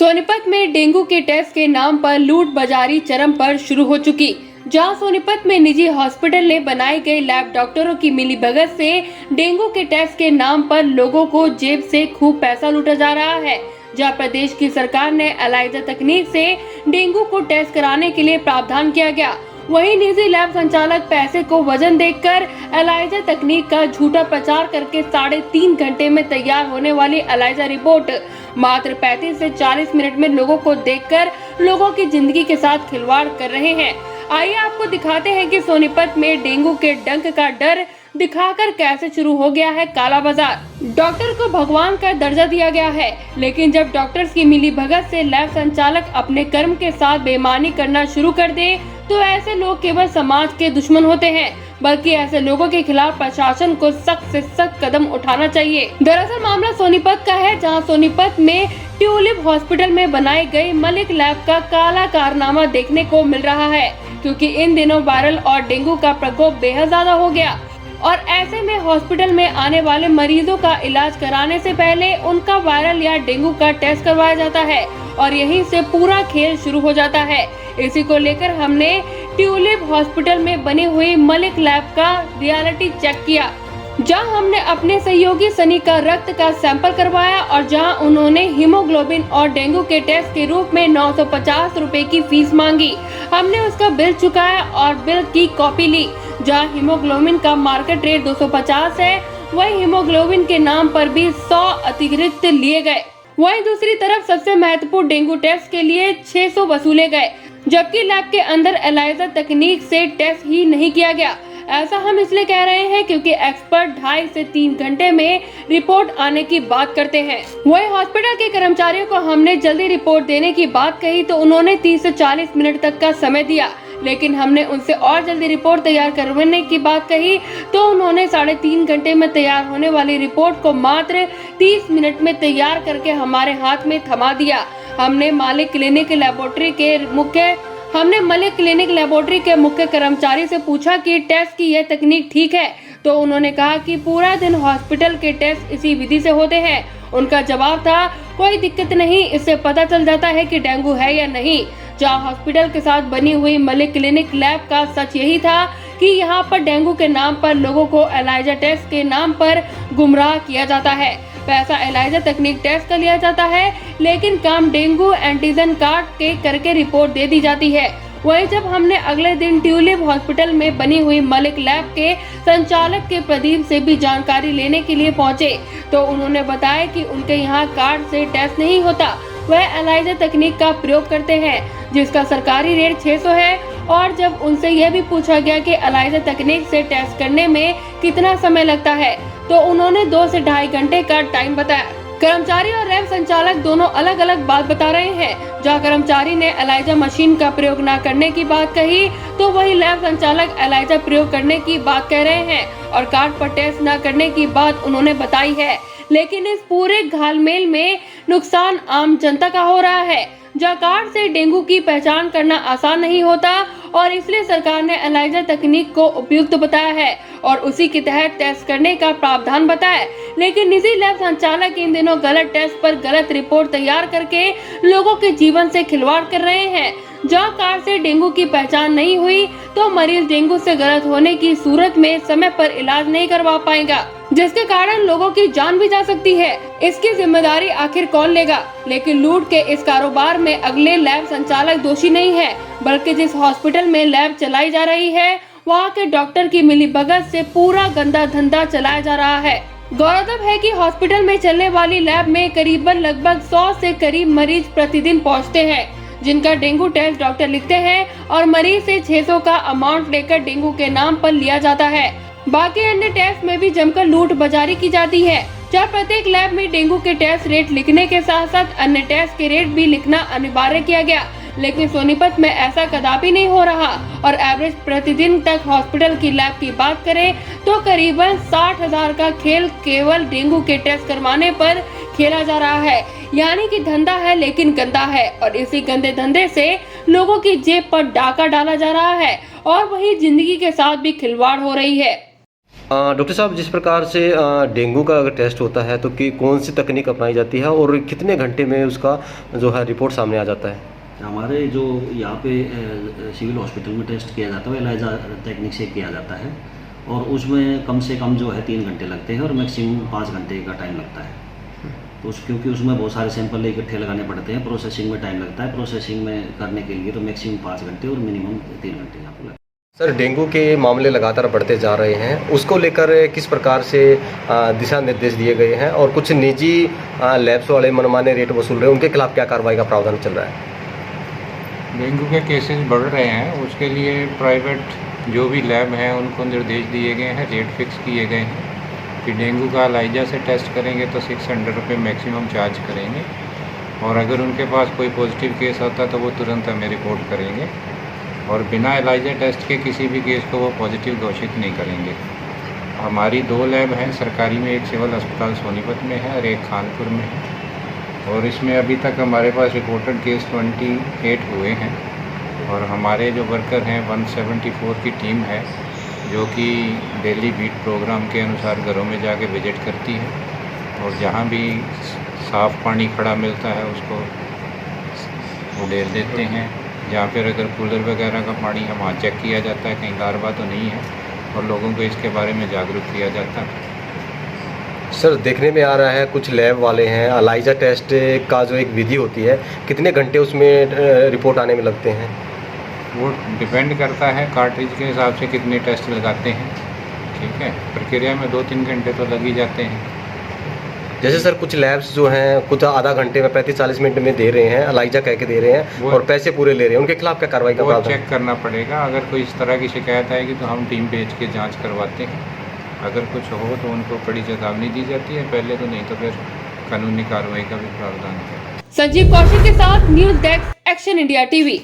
सोनीपत में डेंगू के टेस्ट के नाम पर लूट बाजारी चरम पर शुरू हो चुकी। जहां सोनीपत में निजी हॉस्पिटल ने बनाई गई लैब डॉक्टरों की मिलीभगत से डेंगू के टेस्ट के नाम पर लोगों को जेब से खूब पैसा लूटा जा रहा है। जहां प्रदेश की सरकार ने एलाइजा तकनीक से डेंगू को टेस्ट कराने के लिए प्रावधान किया गया, वहीं निजी लैब संचालक पैसे को वजन देखकर एलाइजा तकनीक का झूठा प्रचार करके 3.5 घंटे में तैयार होने वाली एलाइजा रिपोर्ट मात्र 35 से 40 मिनट में लोगों को देखकर लोगों की जिंदगी के साथ खिलवाड़ कर रहे हैं। आइए आपको दिखाते हैं कि सोनीपत में डेंगू के डंक का डर दिखाकर कैसे शुरू हो गया है काला बाजार। डॉक्टर को भगवान का दर्जा दिया गया है, लेकिन जब डॉक्टर्स की मिलीभगत से लैब संचालक अपने कर्म के साथ बेईमानी करना शुरू कर दे तो ऐसे लोग केवल समाज के दुश्मन होते हैं, बल्कि ऐसे लोगों के खिलाफ प्रशासन को सख्त से सख्त कदम उठाना चाहिए। दरअसल मामला सोनीपत का है, जहां सोनीपत में ट्यूलिप हॉस्पिटल में बनाई गई मलिक लैब का काला कारनामा देखने को मिल रहा है, क्योंकि इन दिनों वायरल और डेंगू का प्रकोप बेहद ज्यादा हो गया और ऐसे में हॉस्पिटल में आने वाले मरीजों का इलाज कराने से पहले उनका वायरल या डेंगू का टेस्ट करवाया जाता है और यहीं से पूरा खेल शुरू हो जाता है। इसी को लेकर हमने ट्यूलिप हॉस्पिटल में बनी हुई मलिक लैब का रियलिटी चेक किया, जहां हमने अपने सहयोगी सनी का रक्त का सैंपल करवाया और जहां उन्होंने हीमोग्लोबिन और डेंगू के टेस्ट के रूप में 950 रुपए की फीस मांगी। हमने उसका बिल चुकाया और बिल की कॉपी ली। जहां हीमोग्लोबिन का मार्केट रेट 250 है, वही हीमोग्लोबिन के नाम पर भी 100 अतिरिक्त लिए गए। वहीं दूसरी तरफ सबसे महत्वपूर्ण डेंगू टेस्ट के लिए 600 वसूले गए, जबकि लैब के अंदर एलाइजा तकनीक से टेस्ट ही नहीं किया गया। ऐसा हम इसलिए कह रहे हैं क्योंकि एक्सपर्ट 2.5 से 3 घंटे में रिपोर्ट आने की बात करते हैं। वही हॉस्पिटल के कर्मचारियों को हमने जल्दी रिपोर्ट देने की बात कही तो उन्होंने 30 से 40 मिनट तक का समय दिया, लेकिन हमने उनसे और जल्दी रिपोर्ट तैयार करवाने की बात कही तो उन्होंने 3.5 घंटे में तैयार होने वाली रिपोर्ट को मात्र 30 मिनट में तैयार करके हमारे हाथ में थमा दिया। हमने मलिक क्लिनिक लेबोरेटरी के मुख्य कर्मचारी से पूछा कि टेस्ट की यह तकनीक ठीक है, तो उन्होंने कहा कि पूरा दिन हॉस्पिटल के टेस्ट इसी विधि से होते हैं। उनका जवाब था, कोई दिक्कत नहीं, इससे पता चल जाता है कि डेंगू है या नहीं। जहां हॉस्पिटल के साथ बनी हुई मलिक क्लिनिक लैब का सच यही था कि यहां पर डेंगू के नाम पर लोगों को एलाइजा टेस्ट के नाम पर गुमराह किया जाता है। पैसा एलाइजा तकनीक टेस्ट का लिया जाता है, लेकिन काम डेंगू एंटीजन कार्ड के करके रिपोर्ट दे दी जाती है। वहीं जब हमने अगले दिन ट्यूलिप हॉस्पिटल में बनी हुई मलिक लैब के संचालक के प्रदीप से भी जानकारी लेने के लिए पहुंचे तो उन्होंने बताया कि उनके यहाँ कार्ड से टेस्ट नहीं होता, वह एलाइजा तकनीक का प्रयोग करते हैं, जिसका सरकारी रेट 600 है। और जब उनसे यह भी पूछा गया कि एलाइजा तकनीक से टेस्ट करने में कितना समय लगता है तो उन्होंने 2 से 2.5 घंटे का टाइम बताया। कर्मचारी और लैब संचालक दोनों अलग अलग बात बता रहे हैं। जहां कर्मचारी ने एलाइजा मशीन का प्रयोग न करने की बात कही तो वही लैब संचालक एलाइजा प्रयोग करने की बात कह रहे हैं और कार्ड पर टेस्ट न करने की बात उन्होंने बताई है। लेकिन इस पूरे घालमेल में नुकसान आम जनता का हो रहा है। जहां कार्ड से डेंगू की पहचान करना आसान नहीं होता और इसलिए सरकार ने एलाइजा तकनीक को उपयुक्त बताया है और उसी के तहत टेस्ट करने का प्रावधान बताया, लेकिन निजी लैब संचालक इन दिनों गलत टेस्ट पर गलत रिपोर्ट तैयार करके लोगों के जीवन से खिलवाड़ कर रहे हैं। जहां कार्ड से डेंगू की पहचान नहीं हुई तो मरीज डेंगू से ग्रस्त होने की सूरत में समय पर इलाज नहीं करवा पाएगा, जिसके कारण लोगों की जान भी जा सकती है। इसकी जिम्मेदारी आखिर कौन लेगा? लेकिन लूट के इस कारोबार में अगले लैब संचालक दोषी नहीं है, बल्कि जिस हॉस्पिटल में लैब चलाई जा रही है वहाँ के डॉक्टर की मिलीभगत से पूरा गंदा धंधा चलाया जा रहा है। गौरतलब है कि हॉस्पिटल में चलने वाली लैब में करीबन लगभग 100 से करीब मरीज प्रतिदिन पहुँचते हैं, जिनका डेंगू टेस्ट डॉक्टर लिखते हैं और मरीज से 600 का अमाउंट लेकर डेंगू के नाम पर लिया जाता है। बाकी अन्य टेस्ट में भी जमकर लूट बाजारी की जाती है। जहाँ प्रत्येक लैब में डेंगू के टेस्ट रेट लिखने के साथ साथ अन्य टेस्ट के रेट भी लिखना अनिवार्य किया गया, लेकिन सोनीपत में ऐसा कदापि नहीं हो रहा और एवरेज प्रतिदिन तक हॉस्पिटल की लैब की बात करें तो करीबन 60,000 का खेल केवल डेंगू के टेस्ट करवाने पर खेला जा रहा है। यानी कि धंधा है लेकिन गंदा है और इसी गंदे धंधे से लोगों की जेब पर डाका डाला जा रहा है और वही जिंदगी के साथ भी खिलवाड़ हो रही है। डॉक्टर साहब, जिस प्रकार से डेंगू का अगर टेस्ट होता है तो कि कौन सी तकनीक अपनाई जाती है और कितने घंटे में उसका जो है रिपोर्ट सामने आ जाता है? हमारे जो यहाँ पे सिविल हॉस्पिटल में टेस्ट किया जाता है वो एलाइजा टेक्निक से किया जाता है और उसमें कम से कम जो है 3 घंटे लगते हैं और मैक्सिमम 5 घंटे का टाइम लगता है। तो क्योंकि उसमें बहुत सारे सैंपल इकट्ठे लगाने पड़ते हैं, प्रोसेसिंग में टाइम लगता है। प्रोसेसिंग में करने के लिए तो मैक्सिमम 5 घंटे और मिनिमम 3 घंटे यहाँ पर लगता है। सर, डेंगू के मामले लगातार बढ़ते जा रहे हैं, उसको लेकर किस प्रकार से दिशा निर्देश दिए गए हैं और कुछ निजी लैब्स वाले मनमाने रेट वसूल रहे हैं, उनके खिलाफ क्या कार्रवाई का प्रावधान चल रहा है? डेंगू के केसेस बढ़ रहे हैं, उसके लिए प्राइवेट जो भी लैब हैं उनको निर्देश दिए गए हैं, रेट फिक्स किए गए हैं कि डेंगू का एलाइजा से टेस्ट करेंगे तो 600 रुपये मैक्सिमम चार्ज करेंगे और अगर उनके पास कोई पॉजिटिव केस होता है तो वो तुरंत हमें रिपोर्ट करेंगे और बिना एलाइजा टेस्ट के किसी भी केस को वो पॉजिटिव घोषित नहीं करेंगे। हमारी 2 लैब हैं सरकारी में, एक सिविल अस्पताल सोनीपत में है और एक कानपुर में है और इसमें अभी तक हमारे पास रिपोर्टेड केस 28 हुए हैं और हमारे जो वर्कर हैं 174 की टीम है जो कि डेली बीट प्रोग्राम के अनुसार घरों में जाके विजिट करती है और जहाँ भी साफ़ पानी खड़ा मिलता है उसको वो डेल देते हैं। जहाँ पर अगर कूलर वगैरह का पानी है वहाँ चेक किया जाता है कहीं लार्वा तो नहीं है और लोगों को इसके बारे में जागरूक किया जाता है। सर, देखने में आ रहा है कुछ लैब वाले हैं, एलाइजा टेस्ट का जो एक विधि होती है कितने घंटे उसमें रिपोर्ट आने में लगते हैं? वो डिपेंड करता है कार्ट्रिज के हिसाब से कितने टेस्ट लगाते हैं। ठीक है, प्रक्रिया में 2-3 घंटे तो लग ही जाते हैं। जैसे सर कुछ लैब्स जो हैं कुछ आधा घंटे में 35-40 मिनट में दे रहे हैं, एलाइजा कह के दे रहे हैं और पैसे पूरे ले रहे हैं, उनके खिलाफ क्या कार्रवाई का प्रावधान? चेक करना पड़ेगा। अगर कोई इस तरह की शिकायत आएगी तो हम टीम भेज के जांच करवाते हैं। अगर कुछ हो तो उनको बड़ी चेतावनी दी जाती है पहले, तो नहीं तो फिर कानूनी कार्रवाई का भी प्रावधान है। संजीव कौशिक के साथ news desk, action India TV.